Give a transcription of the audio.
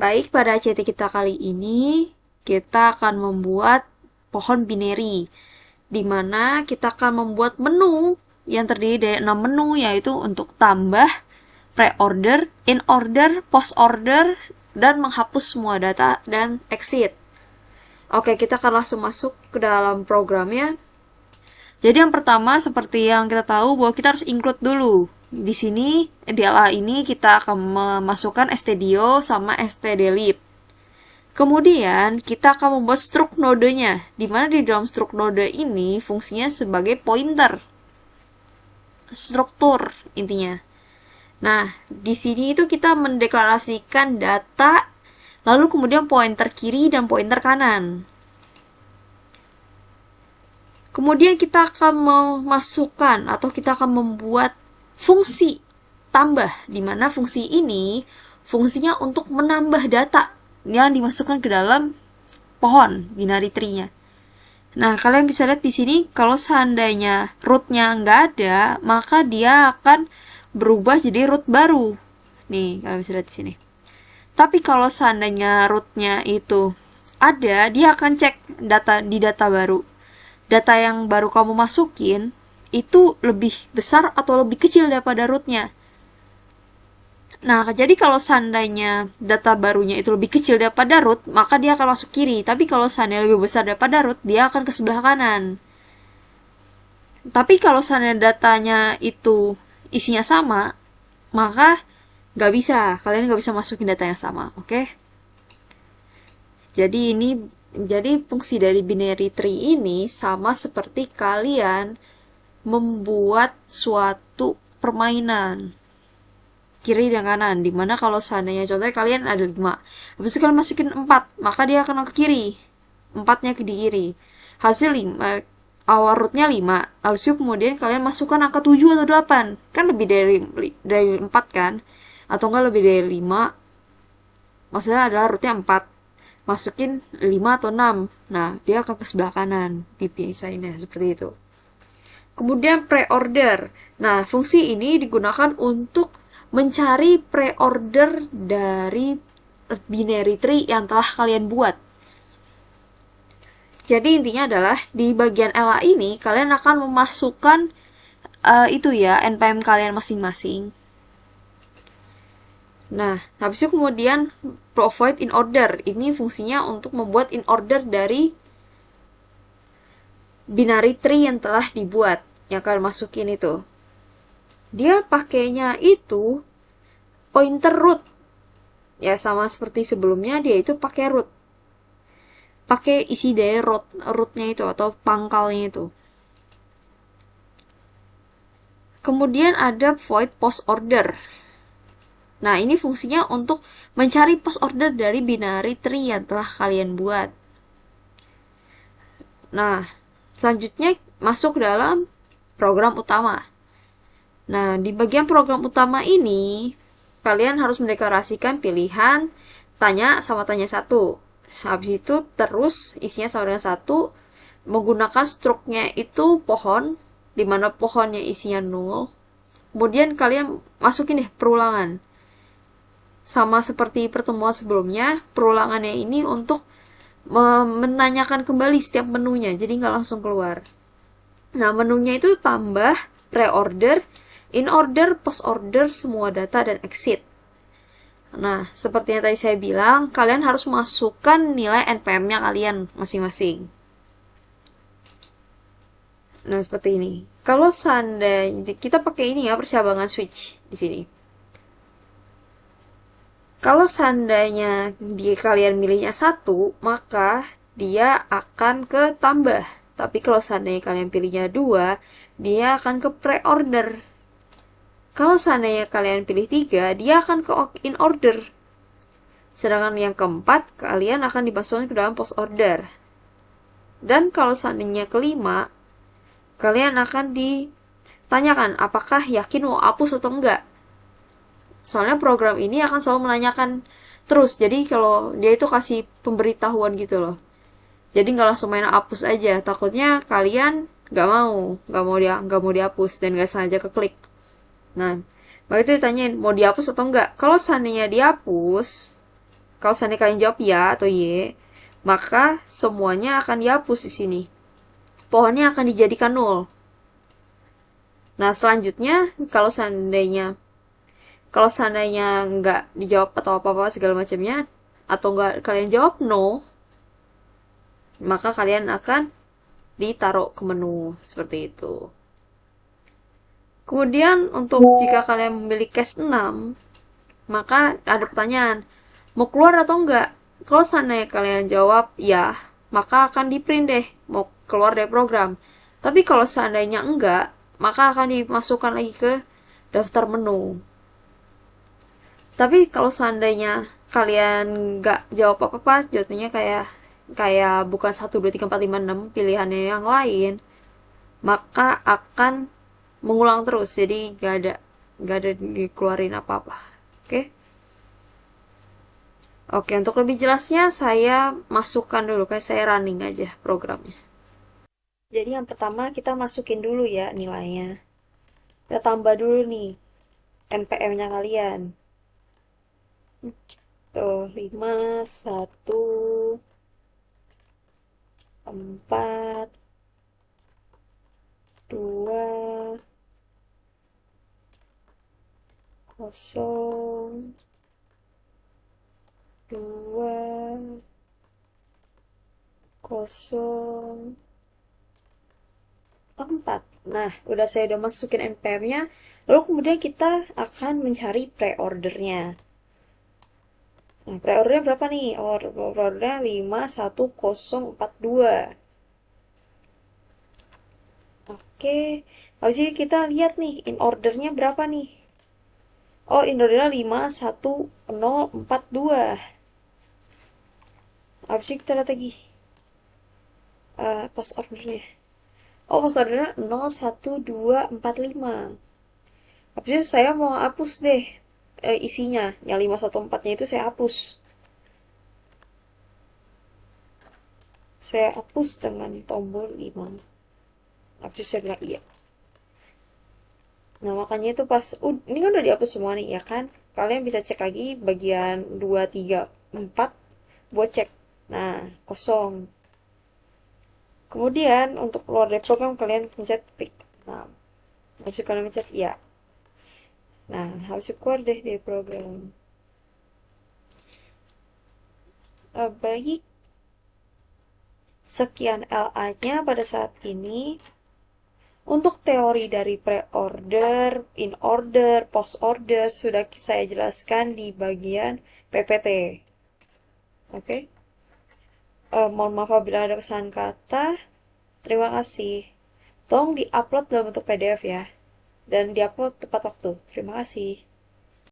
Baik, pada CT kita kali ini, kita akan membuat pohon binary, di mana kita akan membuat menu yang terdiri dari 6 menu, yaitu untuk tambah, pre-order, in-order, post-order, dan menghapus semua data, dan exit. Oke, kita akan langsung masuk ke dalam programnya. Jadi yang pertama, seperti yang kita tahu, bahwa kita harus include dulu. Di sini, di LA ini kita akan memasukkan stdio sama stdlib. Kemudian, kita akan membuat struk nodenya, di mana di dalam struk node ini fungsinya sebagai pointer. Struktur, intinya. Nah, di sini itu kita mendeklarasikan data, lalu kemudian pointer kiri dan pointer kanan. Kemudian kita akan memasukkan atau kita akan membuat fungsi tambah, di mana fungsi ini fungsinya untuk menambah data yang dimasukkan ke dalam pohon binary tree-nya. Nah, kalian bisa lihat di sini kalau seandainya root-nya nggak ada, maka dia akan berubah jadi root baru. Nih, kalian bisa lihat di sini. Tapi kalau seandainya root-nya itu ada, dia akan cek data di data baru. Data yang baru kamu masukin itu lebih besar atau lebih kecil daripada root-nya. Nah, jadi kalau seandainya data barunya itu lebih kecil daripada root, maka dia akan masuk kiri. Tapi kalau seandainya lebih besar daripada root, dia akan ke sebelah kanan. Tapi kalau seandainya datanya itu isinya sama, maka nggak bisa. Kalian nggak bisa masukin data yang sama, oke? Jadi fungsi dari binary tree ini sama seperti kalian membuat suatu permainan kiri dan kanan, dimana kalau seandainya contohnya kalian ada 5, habis itu kalian masukin 4, maka dia akan ke kiri, 4-nya di kiri. Hasil 5, awal rootnya 5, habis itu kemudian kalian masukkan angka 7 atau 8, kan lebih dari 4 kan, atau enggak lebih dari 5, maksudnya adalah rootnya 4, masukin 5 atau 6, nah dia akan ke sebelah kanan, dipisahinnya seperti itu. Kemudian pre-order, nah fungsi ini digunakan untuk mencari pre-order dari binary tree yang telah kalian buat. Jadi intinya adalah di bagian LA ini kalian akan memasukkan npm kalian masing-masing. Nah, habis itu kemudian provide in order. Ini fungsinya untuk membuat in order dari binary tree yang telah dibuat, yang kalian masukin itu. Dia pakainya itu pointer root. Ya sama seperti sebelumnya, dia itu pakai root. Pakai isi dari rootnya itu atau pangkalnya itu. Kemudian ada void post order. Nah, ini fungsinya untuk mencari post order dari binary tree yang telah kalian buat. Nah, selanjutnya masuk dalam program utama. Nah, di bagian program utama ini, kalian harus mendeklarasikan pilihan tanya sama tanya 1. Habis itu terus isinya sama dengan 1, menggunakan struknya itu pohon, di mana pohonnya isinya 0. Kemudian kalian masukin perulangan. Sama seperti pertemuan sebelumnya, perulangannya ini untuk menanyakan kembali setiap menunya, jadi nggak langsung keluar. Nah, menunya itu tambah, pre-order, in order, post order, semua data, dan exit. Nah, seperti yang tadi saya bilang, kalian harus masukkan nilai npm-nya kalian masing-masing. Nah, seperti ini. Kalau seandainya kita pakai ini ya, percabangan switch di sini. Kalau seandainya kalian milihnya 1, maka dia akan ke tambah. Tapi kalau seandainya kalian pilihnya 2, dia akan ke pre-order. Kalau seandainya kalian pilih 3, dia akan ke in order. Sedangkan yang keempat, kalian akan dimasukkan ke dalam post order. Dan kalau seandainya kelima, kalian akan ditanyakan apakah yakin mau hapus atau enggak. Soalnya program ini akan selalu menanyakan terus. Jadi kalau dia itu kasih pemberitahuan gitu loh. Jadi nggak langsung main hapus aja. Takutnya kalian nggak mau dihapus dan nggak sengaja keklik. Nah, maka itu ditanyain mau dihapus atau enggak. Kalau seandainya dihapus, Kalau seandainya kalian jawab ya atau y, maka semuanya akan dihapus di sini. Pohonnya akan dijadikan 0. Nah, selanjutnya kalau seandainya nggak dijawab atau apa-apa segala macamnya, atau nggak kalian jawab no, maka kalian akan ditaruh ke menu seperti itu. Kemudian untuk jika kalian memilih case 6, maka ada pertanyaan, mau keluar atau enggak? Kalau seandainya kalian jawab ya, maka akan di print deh, mau keluar dari program. Tapi kalau seandainya enggak, maka akan dimasukkan lagi ke daftar menu. Tapi kalau seandainya kalian nggak jawab apa-apa, jawabnya kayak bukan 1, 2, 3, 4, 5, 6 pilihannya yang lain, maka akan mengulang terus. Jadi nggak ada dikeluarin apa-apa. Oke? Oke, untuk lebih jelasnya saya masukkan dulu, kayak saya running aja programnya. Jadi yang pertama kita masukin dulu ya nilainya. Kita tambah dulu nih NPM-nya kalian. Tuh, 5, 1, 4, 2, 0, 2, 0, 4. Nah, saya udah masukin NPM-nya. Lalu kemudian kita akan mencari pre-ordernya. Nah, pre-ordernya berapa nih? Pre-ordernya 51042. Oke, habis ini kita lihat nih, in ordernya berapa nih? Oh, in ordernya 51042. Habis ini kita lihat lagi post ordernya. Oh, post ordernya 01245. Habis itu saya mau hapus deh isinya. Yang 514-nya itu saya hapus. Saya hapus dengan tombol 5. Habis itu saya bilang iya. Nah, makanya itu pas ini kan udah dihapus semua nih ya kan. Kalian bisa cek lagi bagian 2, 3, 4 buat cek. Nah, kosong. Kemudian untuk keluar dari program kalian pencet pick. Nah, habis itu kalian pencet iya. Nah, habis itu keluar deh dari program. Baik. Sekian LA-nya pada saat ini. Untuk teori dari pre-order, in-order, post-order sudah saya jelaskan di bagian PPT. Oke? Mohon maaf apabila ada kesalahan kata. Terima kasih. Tolong di-upload dalam bentuk PDF ya. Dan di-upload tepat waktu. Terima kasih.